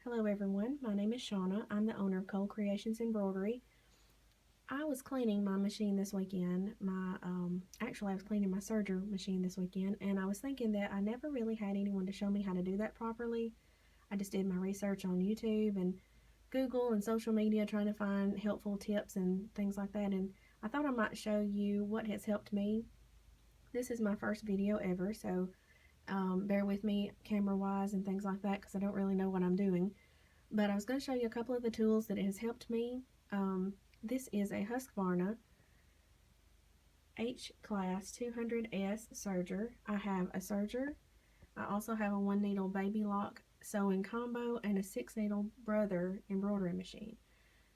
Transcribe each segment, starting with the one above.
Hello everyone, my name is Shauna. I'm the owner of Cole Creations Embroidery. I was cleaning my machine this weekend. I was cleaning my Serger machine this weekend, and I was thinking that I never really had anyone to show me how to do that properly. I just did my research on YouTube and Google and social media trying to find helpful tips and things like that, and I thought I might show you what has helped me. This is my first video ever, so bear with me camera wise and things like that because I don't really know what I'm doing. But I was going to show you a couple of the tools that has helped me. This is a Husqvarna H-Class 200S serger. I have a serger. I also have a 1-needle baby lock sewing combo and a 6-needle brother embroidery machine.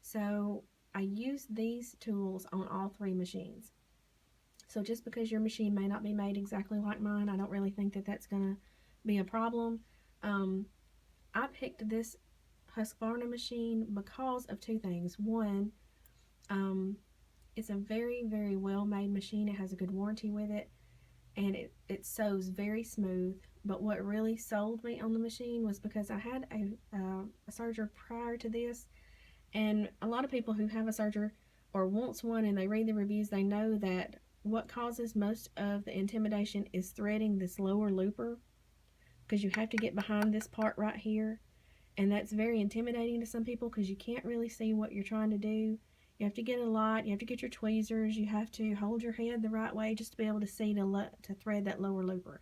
So I use these tools on all three machines. So just because your machine may not be made exactly like mine, I don't really think that that's going to be a problem. I picked this Husqvarna machine because of two things. One, it's a very, very well made machine. It has a good warranty with it, and it sews very smooth. But what really sold me on the machine was because I had a serger prior to this, and a lot of people who have a serger or wants one and they read the reviews, they know that what causes most of the intimidation is threading this lower looper, because you have to get behind this part right here, and that's very intimidating to some people because you can't really see what you're trying to do. You have to get a light, you have to get your tweezers, you have to hold your head the right way just to be able to see to thread that lower looper.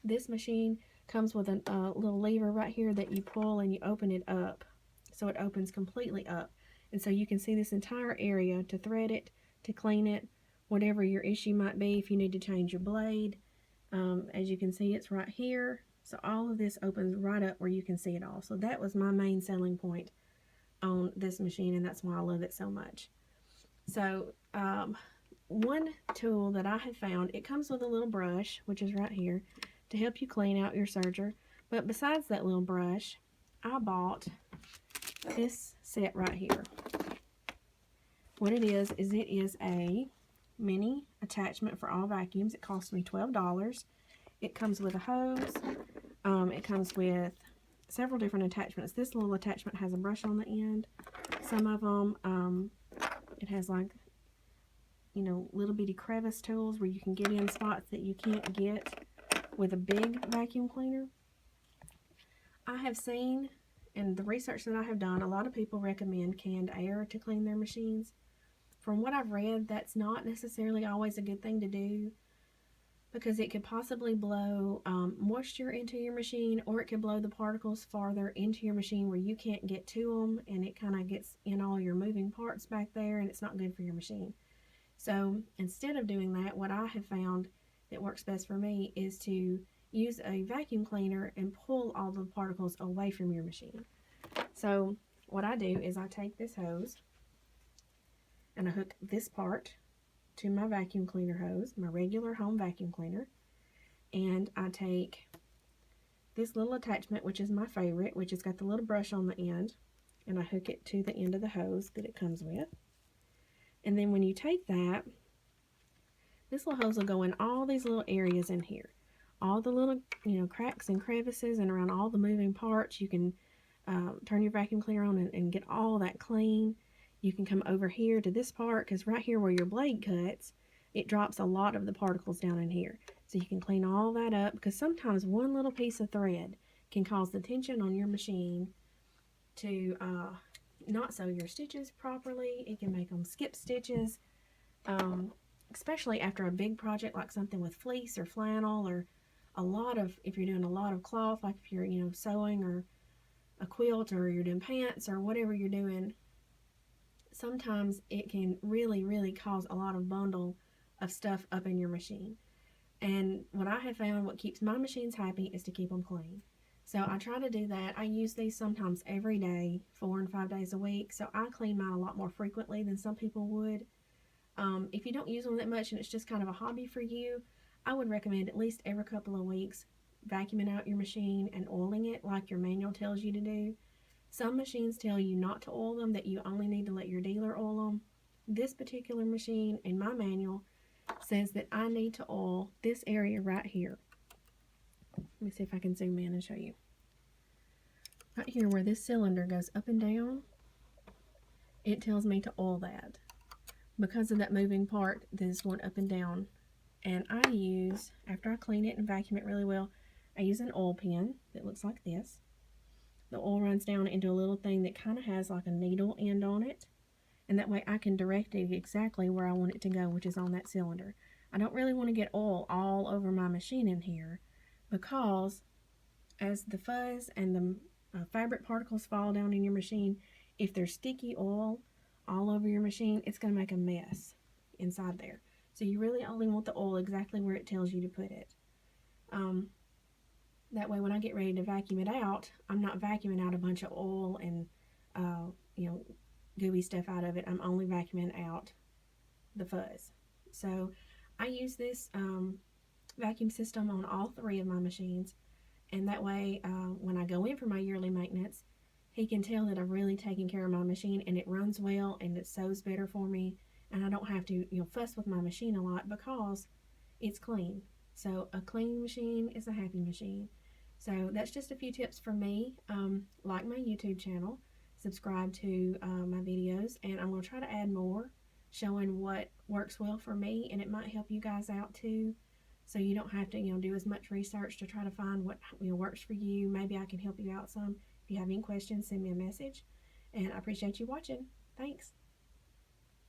This machine comes with a little lever right here that you pull and you open it up, so it opens completely up, and so you can see this entire area to thread it, to clean it, whatever your issue might be. If you need to change your blade, as you can see, it's right here. So all of this opens right up where you can see it all. So that was my main selling point on this machine, and that's why I love it so much. So one tool that I have found, it comes with a little brush, which is right here, to help you clean out your serger. But besides that little brush, I bought this set right here. What it is it is a mini attachment for all vacuums. It cost me $12. It comes with a hose. It comes with several different attachments. This little attachment has a brush on the end. Some of them, it has like, little bitty crevice tools where you can get in spots that you can't get with a big vacuum cleaner. I have seen, in the research that I have done, a lot of people recommend canned air to clean their machines. From what I've read, that's not necessarily always a good thing to do, because it could possibly blow moisture into your machine, or it could blow the particles farther into your machine where you can't get to them, and it kind of gets in all your moving parts back there, and it's not good for your machine. So instead of doing that, what I have found that works best for me is to use a vacuum cleaner and pull all the particles away from your machine. So what I do is I take this hose and I hook this part to my vacuum cleaner hose, my regular home vacuum cleaner, and I take this little attachment, which is my favorite, which has got the little brush on the end, and I hook it to the end of the hose that it comes with. And then when you take that, this little hose will go in all these little areas in here, all the little cracks and crevices, and around all the moving parts. You can turn your vacuum cleaner on and get all that clean. You can come over here to this part, because right here where your blade cuts, it drops a lot of the particles down in here. So you can clean all that up, because sometimes one little piece of thread can cause the tension on your machine to not sew your stitches properly. It can make them skip stitches, especially after a big project like something with fleece or flannel, or if you're doing a lot of cloth, like if you're sewing or a quilt, or you're doing pants or whatever you're doing. Sometimes it can really, really cause a lot of bundle of stuff up in your machine. And what I have found, what keeps my machines happy, is to keep them clean. So I try to do that. I use these sometimes every day, 4 and 5 days a week. So I clean mine a lot more frequently than some people would. If you don't use them that much and it's just kind of a hobby for you, I would recommend at least every couple of weeks vacuuming out your machine and oiling it like your manual tells you to do. Some machines tell you not to oil them, that you only need to let your dealer oil them. This particular machine in my manual says that I need to oil this area right here. Let me see if I can zoom in and show you. right here where this cylinder goes up and down, it tells me to oil that. Because of that moving part that is going up and down. And I use, after I clean it and vacuum it really well, I use an oil pen that looks like this. The oil runs down into a little thing that kind of has like a needle end on it. And that way I can direct it exactly where I want it to go, which is on that cylinder. I don't really want to get oil all over my machine in here, because as the fuzz and the fabric particles fall down in your machine, if there's sticky oil all over your machine, it's going to make a mess inside there. So you really only want the oil exactly where it tells you to put it. That way when I get ready to vacuum it out, I'm not vacuuming out a bunch of oil and gooey stuff out of it. I'm only vacuuming out the fuzz. So I use this vacuum system on all 3 of my machines, and that way when I go in for my yearly maintenance, he can tell that I've really taken care of my machine and it runs well and it sews better for me, and I don't have to fuss with my machine a lot because it's clean. So a clean machine is a happy machine. So that's just a few tips from me. Like my YouTube channel, subscribe to my videos, and I'm going to try to add more showing what works well for me, and it might help you guys out too, so you don't have to do as much research to try to find what works for you. Maybe I can help you out some. If you have any questions, send me a message, and I appreciate you watching. Thanks.